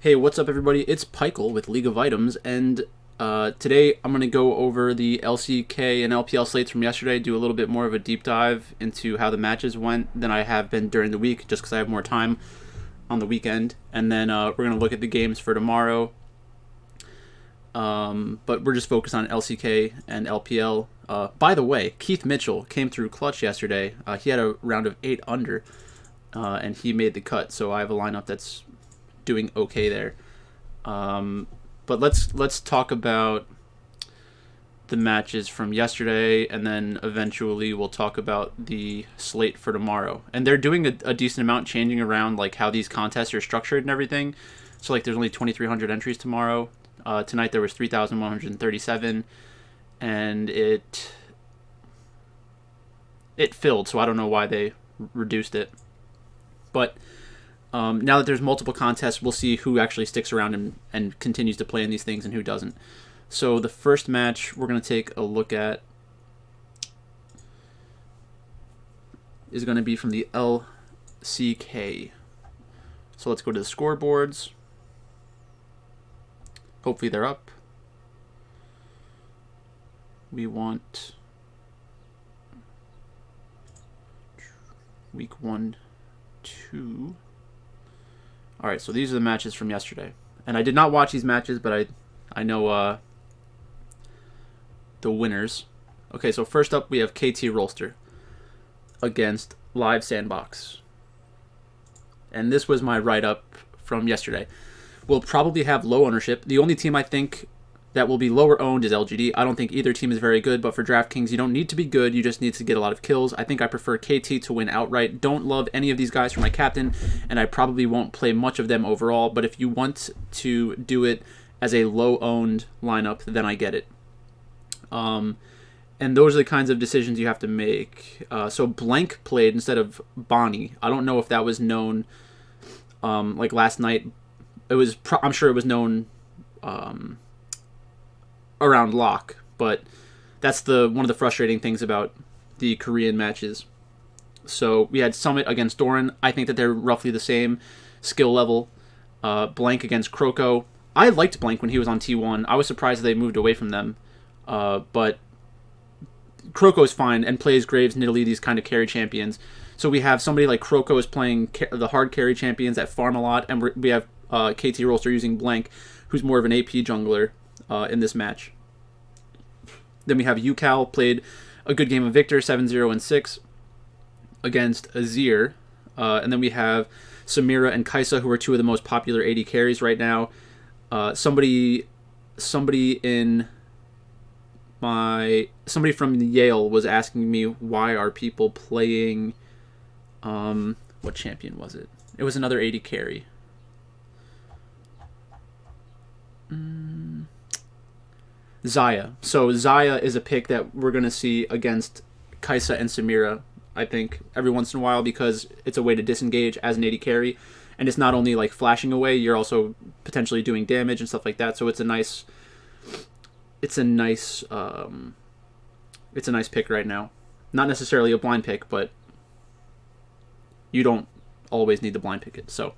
Hey, what's up, everybody? It's Pikel with League of Items, and today I'm going to go over the LCK and LPL slates from yesterday, do a little bit more of a deep dive into how the matches went than I have been during the week, just because I have more time on the weekend, and then we're going to look at the games for tomorrow. But we're just focused on LCK and LPL. By the way, Keith Mitchell came through clutch yesterday. He had a round of 8 under, and he made the cut, so I have a lineup that's doing okay there. But let's talk about the matches from yesterday, and then eventually we'll talk about the slate for tomorrow. And they're doing a decent amount, changing around like how these contests are structured and everything. So like there's only 2,300 entries tomorrow. Tonight there was 3,137, and it filled. So I don't know why they reduced it, but now that there's multiple contests, we'll see who actually sticks around and continues to play in these things and who doesn't. So the first match we're going to take a look at is going to be from the LCK. So let's go to the scoreboards. Hopefully they're up. We want week 1, 2. All right, so these are the matches from yesterday, and I did not watch these matches, but I know the winners. Okay, so first up we have KT Rolster against Live Sandbox, and this was my write-up from yesterday. We'll probably have low ownership. The only team I think that will be lower owned is LGD. I don't think either team is very good, but for DraftKings, you don't need to be good. You just need to get a lot of kills. I think I prefer KT to win outright. Don't love any of these guys for my captain, and I probably won't play much of them overall, but if you want to do it as a low-owned lineup, then I get it. And those are the kinds of decisions you have to make. So Blank played instead of Bonnie. I don't know if that was known like last night. I'm sure it was known around lock, but that's one of the frustrating things about the Korean matches. So we had Summit against Doran. I think that they're roughly the same skill level. Blank against Kroko. I liked Blank when he was on T1. I was surprised they moved away from them, but Kroko's fine and plays Graves, Nidalee, these kind of carry champions. So we have somebody like Kroko is playing the hard carry champions that farm a lot, and we have KT Rolster using Blank, who's more of an AP jungler in this match. Then we have Yukal played a good game of Victor, 7-0 and 6 against Azir. And then we have Samira and Kai'Sa, who are two of the most popular AD carries right now. Somebody from Yale was asking me why are people playing what champion was it? It was another AD carry. Xayah. So Xayah is a pick that we're going to see against Kai'Sa and Samira, I think, every once in a while, because it's a way to disengage as an AD carry, and it's not only like flashing away, you're also potentially doing damage and stuff like that. So it's a nice pick right now. Not necessarily a blind pick, but you don't always need to blind pick it. So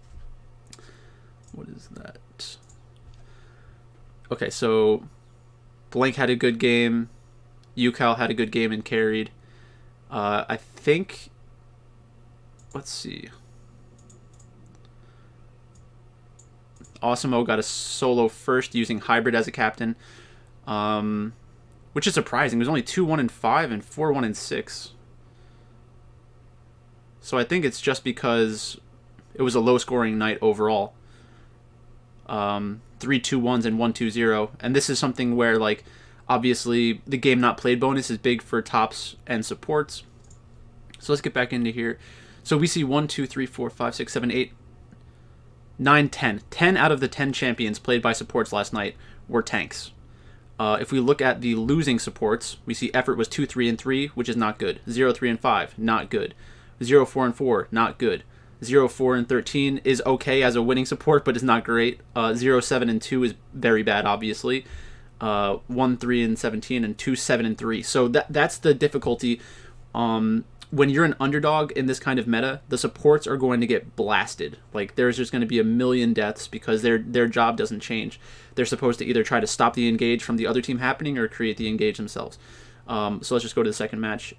what is that? Okay, so Blank had a good game. Yukal had a good game and carried. I think... Let's see. Awesemo got a solo first using Hybrid as a captain, which is surprising. It was only 2-1 and 5 and 4-1 and 6. So I think it's just because it was a low-scoring night overall. 3 2-1s and 1-2-0, and this is something where, like, obviously the game not played bonus is big for tops and supports. So let's get back into here. So we see 1 2 3 4 5 6 7 8 9 10 10 out of the 10 champions played by supports last night were tanks. If we look at the losing supports, we see Effort was 2 3 and 3, which is not good. 0 3 and 5, not good. 0 4 and 4, not good. 0 4 and 13 is okay as a winning support, but is not great. 0 7 and 2 is very bad, obviously. 1 3 and 17 and 2 7 and 3. So that's the difficulty when you're an underdog in this kind of meta, the supports are going to get blasted. Like there's just going to be a million deaths because their job doesn't change. They're supposed to either try to stop the engage from the other team happening or create the engage themselves. So let's just go to the second match.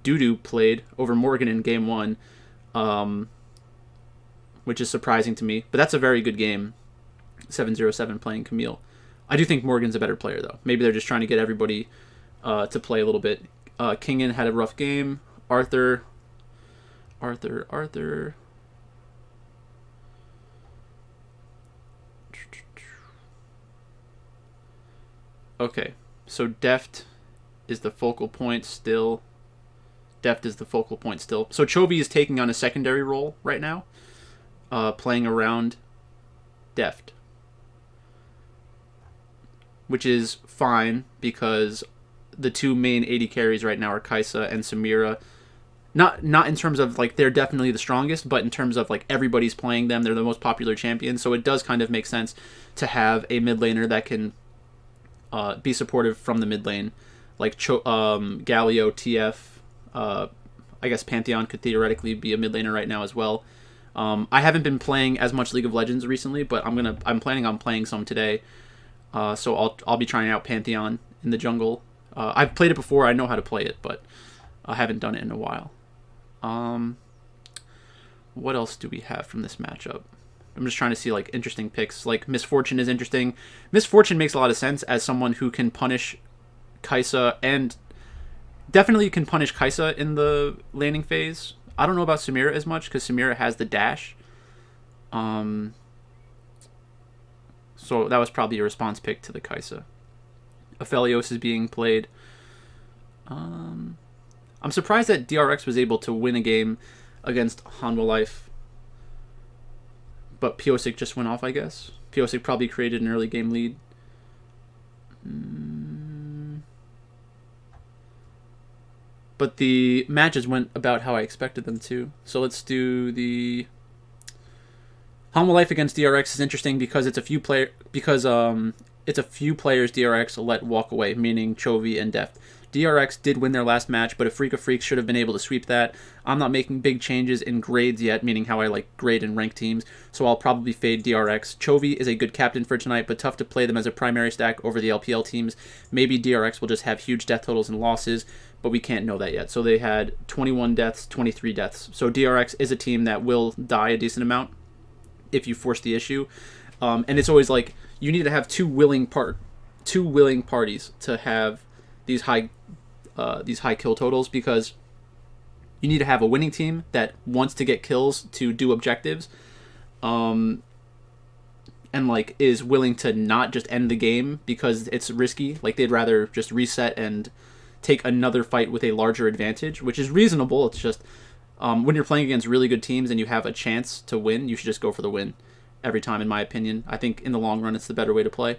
Dudu played over Morgan in game 1, which is surprising to me. But that's a very good game. 7-0-7 playing Camille. I do think Morgan's a better player, though. Maybe they're just trying to get everybody to play a little bit. Kingen had a rough game. Arthur. Okay, so Deft is the focal point still. So Chovy is taking on a secondary role right now, playing around Deft, which is fine because the two main AD carries right now are Kaisa and Samira. Not in terms of like they're definitely the strongest, but in terms of like everybody's playing them, they're the most popular champions. So it does kind of make sense to have a mid laner that can be supportive from the mid lane, like Galio, TF. I guess Pantheon could theoretically be a mid laner right now as well. I haven't been playing as much League of Legends recently, but I'm planning on playing some today. So I'll be trying out Pantheon in the jungle. I've played it before. I know how to play it, but I haven't done it in a while. What else do we have from this matchup? I'm just trying to see like interesting picks. Like Misfortune is interesting. Misfortune makes a lot of sense as someone who can punish Kaisa and definitely can punish Kaisa in the landing phase. I don't know about Samira as much because Samira has the dash. So that was probably a response pick to the Kaisa. Aphelios is being played. I'm surprised that DRX was able to win a game against Hanwha Life. But Piosik just went off, I guess. Piosik probably created an early game lead. But the matches went about how I expected them to. So let's do the Hanwha Life against DRX is interesting because it's a few players DRX let walk away, meaning Chovy and Deft. DRX did win their last match, but a Freak of Freaks should have been able to sweep that. I'm not making big changes in grades yet, meaning how I like grade and rank teams, so I'll probably fade DRX. Chovy is a good captain for tonight, but tough to play them as a primary stack over the LPL teams. Maybe DRX will just have huge death totals and losses, but we can't know that yet. So they had 21 deaths, 23 deaths. So DRX is a team that will die a decent amount if you force the issue. And it's always like you need to have two willing parties to have these high kill totals, because you need to have a winning team that wants to get kills to do objectives, and like is willing to not just end the game because it's risky. Like they'd rather just reset and take another fight with a larger advantage, which is reasonable. It's just when you're playing against really good teams and you have a chance to win, you should just go for the win every time, in my opinion. I think in the long run it's the better way to play.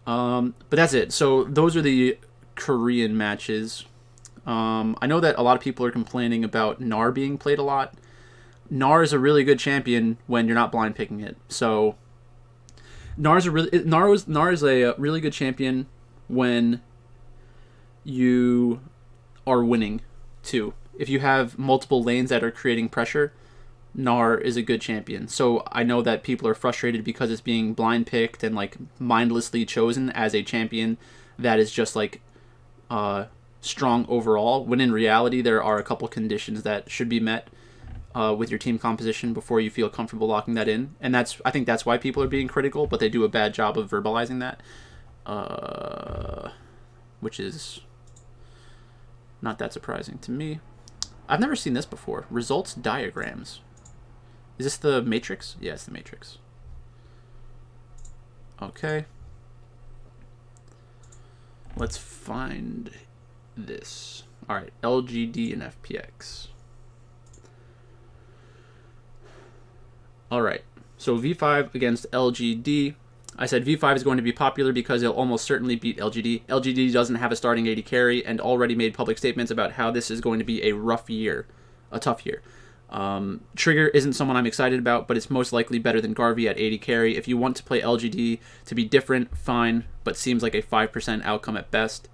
But that's it. So those are the Korean matches. I know that a lot of people are complaining about Gnar being played a lot. Gnar is a really good champion when you're not blind picking it. So Gnar is a really good champion when you are winning too. If you have multiple lanes that are creating pressure, Gnar is a good champion. So I know that people are frustrated because it's being blind picked and like mindlessly chosen as a champion that is just like strong overall, when in reality there are a couple conditions that should be met with your team composition before you feel comfortable locking that in. And I think that's why people are being critical, but they do a bad job of verbalizing that, which is not that surprising to me. I've never seen this before. Results diagrams. Is this the matrix? Yeah, it's the matrix. Okay. Let's find this. All right, LGD and FPX. All right, so V5 against LGD. I said V5 is going to be popular because it'll almost certainly beat LGD. LGD doesn't have a starting AD carry and already made public statements about how this is going to be a rough year, a tough year. Trigger isn't someone I'm excited about, but it's most likely better than Garvey at AD carry. If you want to play LGD to be different, fine, but seems like a 5% outcome at best.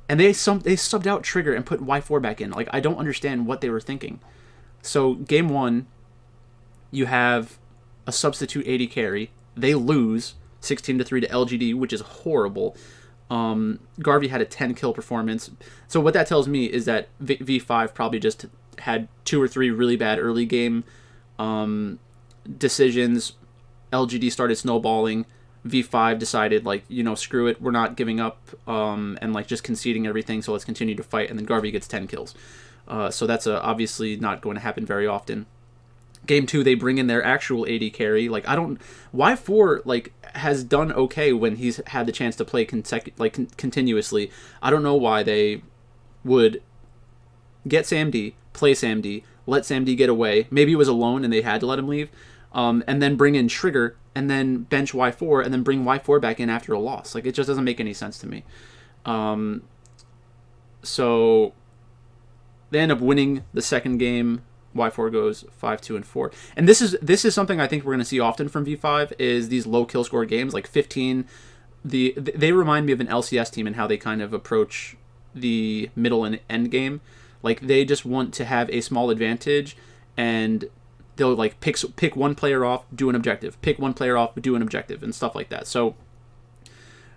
And they subbed out Trigger and put Y4 back in. Like, I don't understand what they were thinking. So game 1, you have a substitute AD carry. They lose 16-3 to LGD, which is horrible. Garvey had a 10 kill performance. So what that tells me is that V5 probably just had 2 or 3 really bad early game decisions. LGD started snowballing. V5 decided, like, screw it, we're not giving up, and like just conceding everything, so let's continue to fight. And then Garvey gets 10 kills. So that's obviously not going to happen very often. Game 2, they bring in their actual AD carry. Like, Y4 like has done okay when he's had the chance to play continuously. I don't know why they would get SamD, play SamD, let SamD get away. Maybe it was alone and they had to let him leave, and then bring in Trigger and then bench Y4 and then bring Y4 back in after a loss. Like, it just doesn't make any sense to me. So they end up winning the second game. Y4 goes 5-2-4, and this is something I think we're going to see often from V5 is these low kill score games, like 15. They remind me of an LCS team and how they kind of approach the middle and end game. Like, they just want to have a small advantage, and they'll like pick one player off, do an objective, pick one player off, do an objective, and stuff like that. So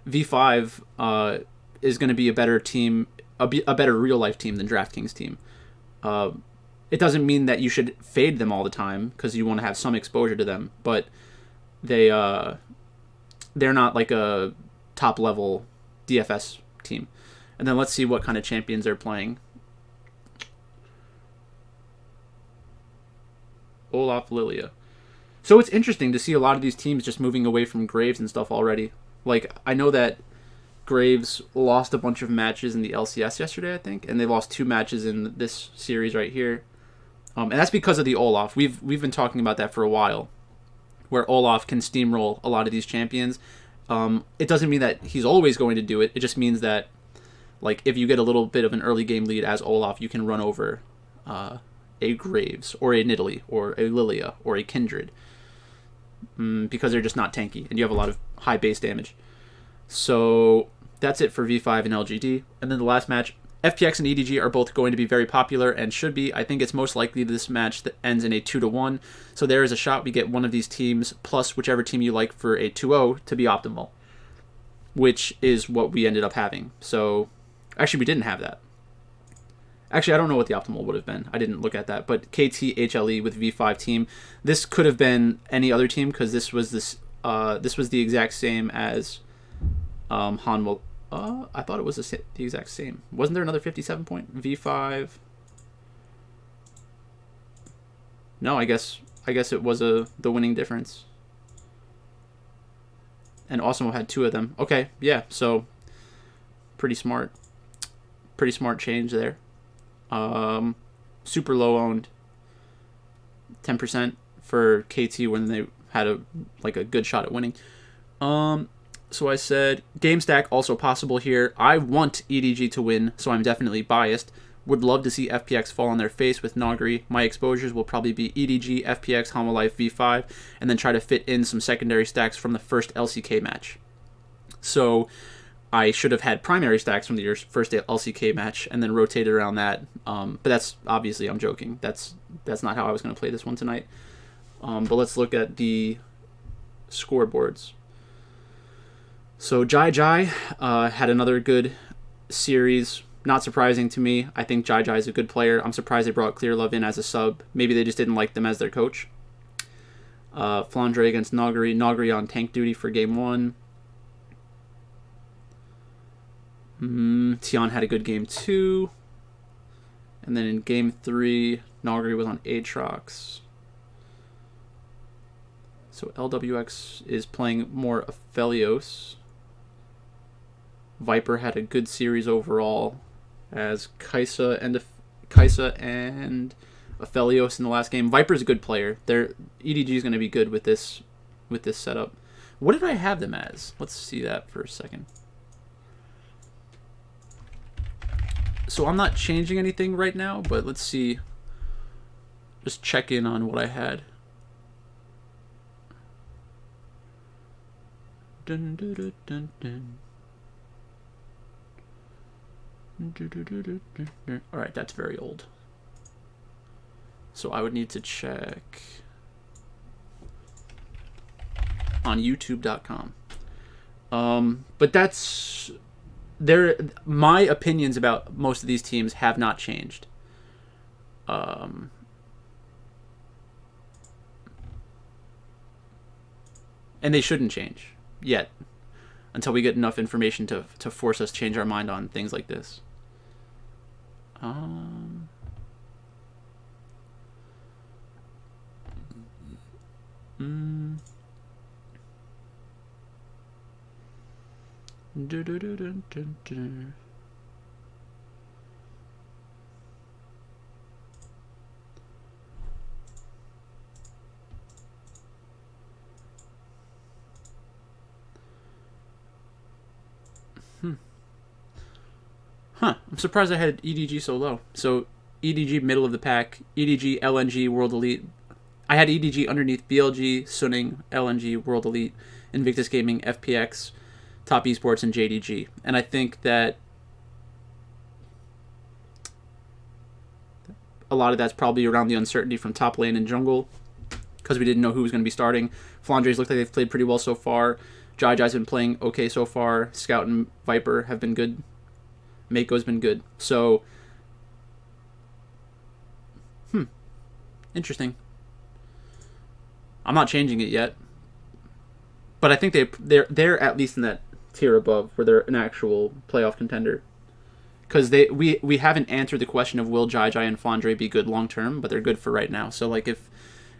V5 is going to be a better team, a better real life team than DraftKings team. It doesn't mean that you should fade them all the time because you want to have some exposure to them, but they're not like a top level DFS team. And then let's see what kind of champions they're playing. Olaf Lilia. So it's interesting to see a lot of these teams just moving away from Graves and stuff already. Like, I know that Graves lost a bunch of matches in the LCS yesterday, I think, and they lost 2 matches in this series right here. And that's because of the Olaf. We've been talking about that for a while, where Olaf can steamroll a lot of these champions. It doesn't mean that he's always going to do it. It just means that, like, if you get a little bit of an early game lead as Olaf, you can run over a Graves or a Nidalee or a Lilia or a Kindred, because they're just not tanky and you have a lot of high base damage. So that's it for V5 and LGD. And then the last match, FPX and EDG are both going to be very popular and should be. I think it's most likely this match that ends in a 2-1. So there is a shot we get one of these teams plus whichever team you like for a 2-0 to be optimal, which is what we ended up having. So actually, we didn't have that. Actually, I don't know what the optimal would have been. I didn't look at that. But KT HLE with V5 team. This could have been any other team because this was the exact same as Hanwha. I thought it was the exact same. Wasn't there another 57 point V5? No, I guess it was the winning difference. And Awesemo had 2 of them. Okay, yeah. So pretty smart change there. Super low owned, 10% for KT when they had a good shot at winning. So I said game stack also possible here. I want EDG to win, so I'm definitely biased. Would love to see FPX fall on their face with Nagri. My exposures will probably be EDG, FPX, Hanwha Life, V5, and then try to fit in some secondary stacks from the first LCK match. So I should have had primary stacks from the first LCK match and then rotated around that. But that's obviously, I'm joking. That's not how I was going to play this one tonight. But let's look at the scoreboards. So Jai had another good series. Not surprising to me. I think Jai is a good player. I'm surprised they brought Clearlove in as a sub. Maybe they just didn't like them as their coach. Flandre against Nagri. Nagri on tank duty for game 1. Tian had a good game 2. And then in game 3, Nagri was on Aatrox. So LWX is playing more Aphelios. Viper had a good series overall as Kai'Sa and Aphelios in the last game. Viper's a good player. EDG is going to be good with this setup. What did I have them as? Let's see that for a second. So I'm not changing anything right now, but let's see. Just check in on what I had. Dun, dun, dun, dun, dun. All right, that's very old. So I would need to check on YouTube.com. But that's there. My opinions about most of these teams have not changed. And they shouldn't change yet until we get enough information to force us to change our mind on things like this. I'm surprised I had EDG so low. So EDG middle of the pack, EDG, LNG, World Elite. I had EDG underneath BLG, Suning, LNG, World Elite, Invictus Gaming, FPX, Top Esports, and JDG. And I think that a lot of that's probably around the uncertainty from top lane and jungle, because we didn't know who was going to be starting. Flandres looked like they've played pretty well so far. Jai's been playing okay so far. Scout and Viper have been good. Mako's been good. So, interesting. I'm not changing it yet, but I think they're at least in that tier above where they're an actual playoff contender. Because we haven't answered the question of will Jai and Flandre be good long term, but they're good for right now. So like if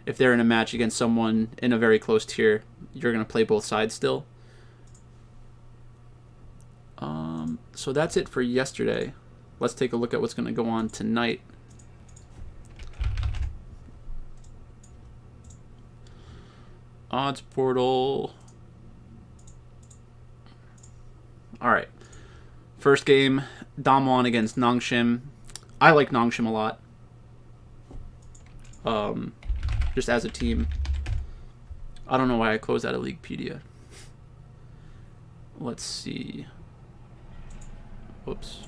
they're in a match against someone in a very close tier, you're gonna play both sides still. So that's it for yesterday. Let's take a look at what's going to go on tonight. Odds portal. All right. First game, Damwon against Nongshim. I like Nongshim a lot. Just as a team. I don't know why I closed out of Leaguepedia. Let's see. Whoops.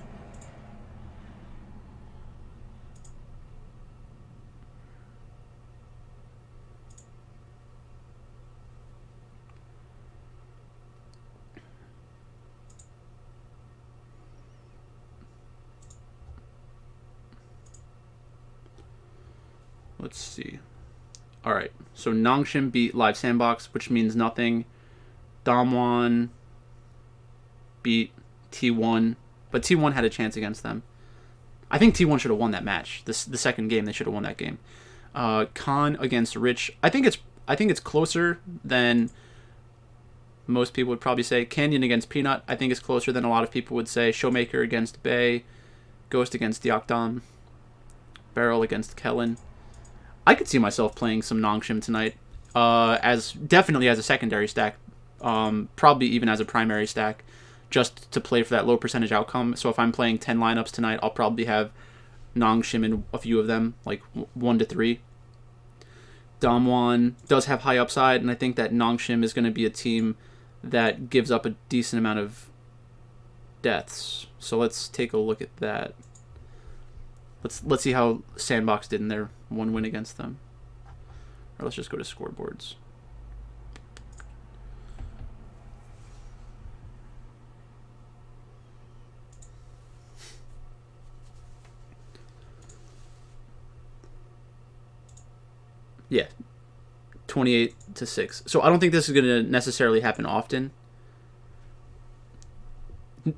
Let's see. All right. So Nongshim beat Live Sandbox, which means nothing. Damwon beat T1. But T1 had a chance against them. I think T1 should have won that match. The second game, they should have won that game. Khan against Rich. I think it's closer than most people would probably say. Canyon against Peanut. I think it's closer than a lot of people would say. Showmaker against Bay. Ghost against Diokdom. Beryl against Kellen. I could see myself playing some Nongshim tonight. Definitely as a secondary stack. Probably even as a primary stack. Just to play for that low percentage outcome. So if I'm playing 10 lineups tonight, I'll probably have Nongshim in a few of them, like 1 to 3. Damwon does have high upside, and I think that Nongshim is going to be a team that gives up a decent amount of deaths. So let's take a look at that. Let's see how Sandbox did in their one win against them. Or let's just go to scoreboards. Yeah, 28-6. So I don't think this is going to necessarily happen often.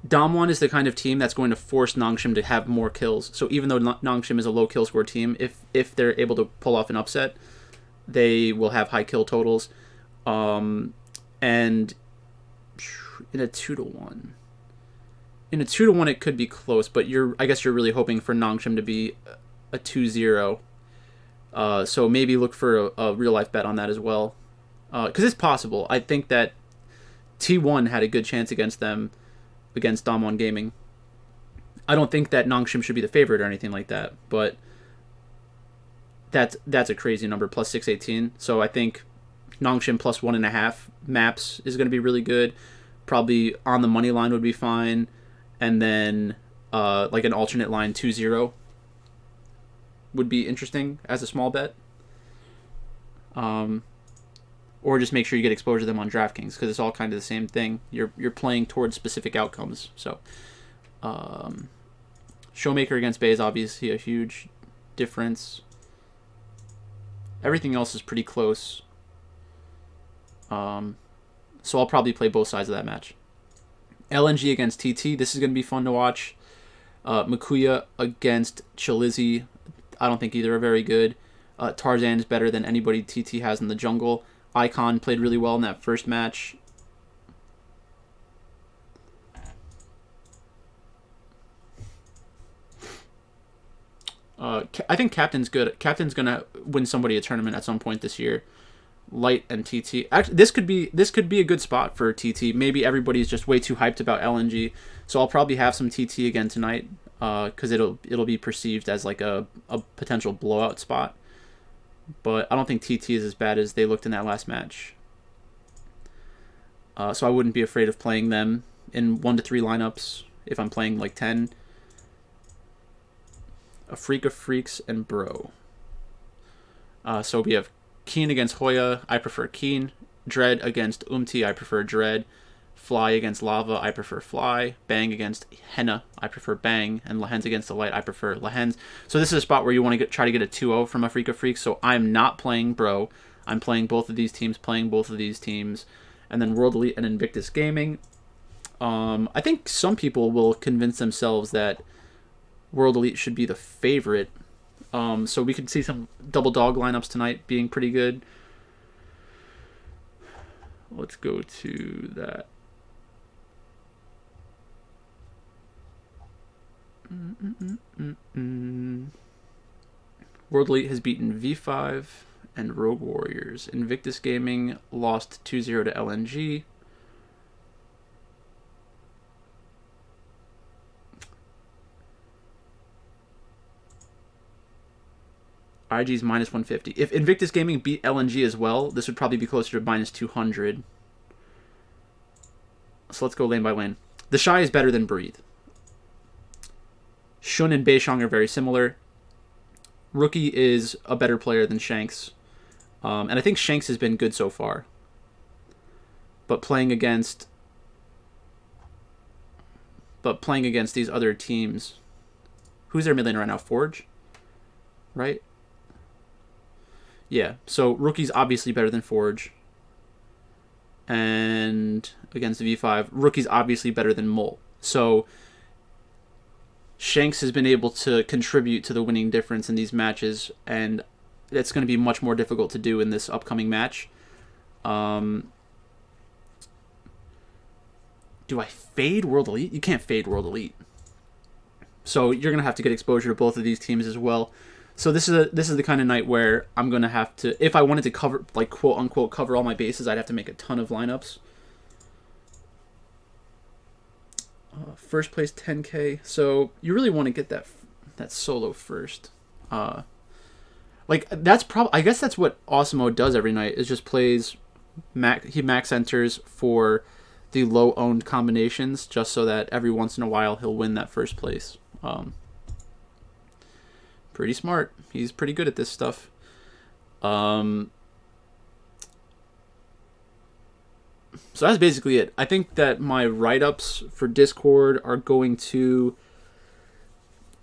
Damwon is the kind of team that's going to force Nongshim to have more kills. So even though Nongshim is a low kill score team, if they're able to pull off an upset, they will have high kill totals. And in a 2-1. In a 2-1 it could be close, but I guess you're really hoping for Nongshim to be a 2-0. So maybe look for a real-life bet on that as well. Because it's possible. I think that T1 had a good chance against them, against Damwon Gaming. I don't think that Nongshim should be the favorite or anything like that, but that's a crazy number, plus 618. So I think Nongshim plus 1.5 maps is going to be really good. Probably on the money line would be fine. And then like an alternate line 2-0 would be interesting as a small bet. Or just make sure you get exposure to them on DraftKings because it's all kind of the same thing. You're playing towards specific outcomes. So, Showmaker against Bay is obviously a huge difference. Everything else is pretty close. So I'll probably play both sides of that match. LNG against TT. This is going to be fun to watch. Makuya against Chilizi. I don't think either are very good. Tarzan is better than anybody TT has in the jungle. Icon played really well in that first match. I think Captain's good. Captain's going to win somebody a tournament at some point this year. Light and TT. Actually, this could be a good spot for TT. Maybe everybody's just way too hyped about LNG. So I'll probably have some TT again tonight because it'll be perceived as like a potential blowout spot. But I don't think TT is as bad as they looked in that last match. So I wouldn't be afraid of playing them in 1 to 3 lineups if I'm playing like 10. A Freak of Freaks and Bro. So we have Keen against Hoya. I prefer Keen. Dread against Umti. I prefer Dread. Fly against Lava. I prefer Fly. Bang against Henna. I prefer Bang. And Lahens against the Light. I prefer Lahens. So this is a spot where you want to try to get a 2-0 from a Freak of Freaks. So I'm not playing Bro. I'm playing both of these teams. And then World Elite and Invictus Gaming. I think some people will convince themselves that World Elite should be the favorite. So we could see some double dog lineups tonight being pretty good. Let's go to that. World Elite has beaten V5 and Rogue Warriors. Invictus Gaming lost 2-0 to LNG. IG's minus 150. If Invictus Gaming beat LNG as well, this would probably be closer to minus 200. So let's go lane by lane. The Shy is better than Breathe. Shun and Beishang are very similar. Rookie is a better player than Shanks. And I think Shanks has been good so far. But playing against these other teams... Who's their mid laner right now? Forge? Right? Yeah, so Rookie's obviously better than Forge. And against V5, Rookie's obviously better than Mole. So Shanks has been able to contribute to the winning difference in these matches, and it's going to be much more difficult to do in this upcoming match. Do I fade World Elite? You can't fade World Elite. So you're going to have to get exposure to both of these teams as well. So this is the kind of night where I'm going to have to, if I wanted to cover, like, quote unquote, cover all my bases, I'd have to make a ton of lineups. First place 10K. So you really want to get that solo first. Like, that's I guess that's what Awesemo does every night, is just plays he max enters for the low owned combinations just so that every once in a while he'll win that first place. Pretty smart. He's pretty good at this stuff. So that's basically it. I think that my write-ups for Discord are going to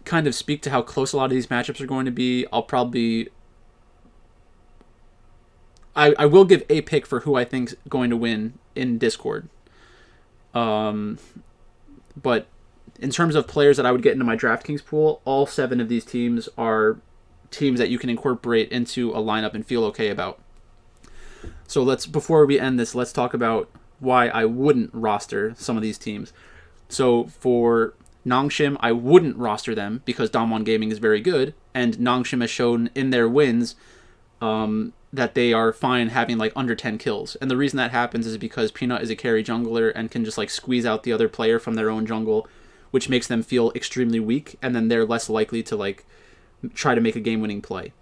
kind of speak to how close a lot of these matchups are going to be. I'll probably... I will give a pick for who I think's going to win in Discord. But in terms of players that I would get into my DraftKings pool, all 7 of these teams are teams that you can incorporate into a lineup and feel okay about. So before we end this, let's talk about why I wouldn't roster some of these teams. So for Nongshim, I wouldn't roster them because Damwon Gaming is very good, and Nongshim has shown in their wins that they are fine having like under 10 kills. And the reason that happens is because Peanut is a carry jungler and can just like squeeze out the other player from their own jungle, which makes them feel extremely weak, and then they're less likely to like try to make a game-winning play.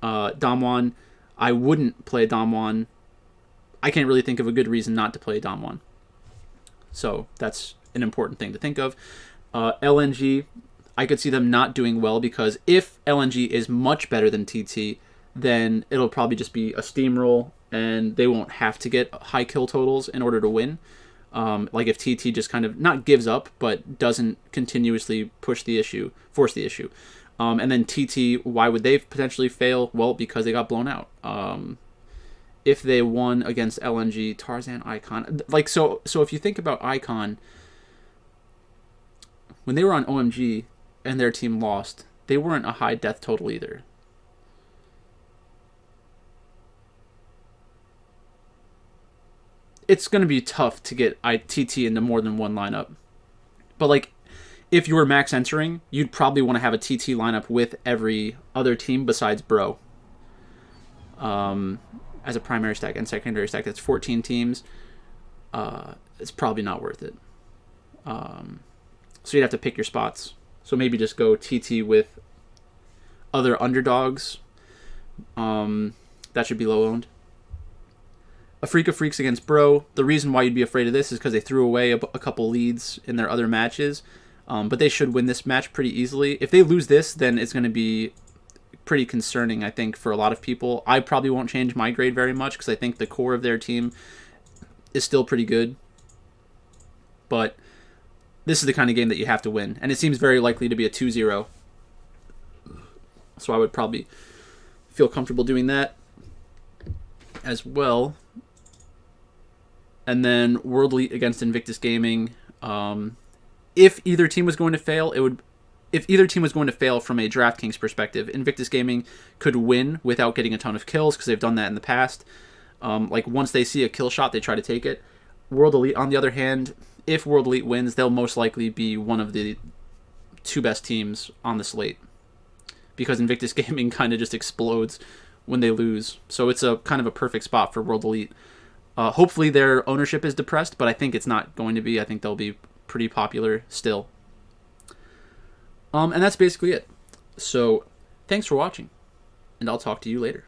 Damwon, I wouldn't play Damwon. I can't really think of a good reason not to play Damwon. So that's an important thing to think of. LNG, I could see them not doing well because if LNG is much better than TT, then it'll probably just be a steamroll and they won't have to get high kill totals in order to win. Like if TT just kind of not gives up, but doesn't continuously force the issue. And then TT, why would they potentially fail? Well, because they got blown out. If they won against LNG, Tarzan, Icon, like so if you think about Icon, when they were on OMG and their team lost, they weren't a high death total either. It's going to be tough to get TT into more than one lineup. But like, if you were max entering, you'd probably want to have a TT lineup with every other team besides Bro. As a primary stack and secondary stack, that's 14 teams. It's probably not worth it. So you'd have to pick your spots. So maybe just go TT with other underdogs. That should be low owned. A Freak of Freaks against Bro. The reason why you'd be afraid of this is because they threw away a couple leads in their other matches. But they should win this match pretty easily. If they lose this, then it's going to be pretty concerning, I think, for a lot of people. I probably won't change my grade very much because I think the core of their team is still pretty good. But this is the kind of game that you have to win. And it seems very likely to be a 2-0. So I would probably feel comfortable doing that as well. And then World Elite against Invictus Gaming. If either team was going to fail, if either team was going to fail from a DraftKings perspective, Invictus Gaming could win without getting a ton of kills because they've done that in the past. Like once they see a kill shot, they try to take it. World Elite, on the other hand, if World Elite wins, they'll most likely be one of the two best teams on the slate because Invictus Gaming kind of just explodes when they lose. So it's a kind of a perfect spot for World Elite. Hopefully their ownership is depressed, but I think it's not going to be. I think they'll be pretty popular still. And that's basically it. So thanks for watching, and I'll talk to you later.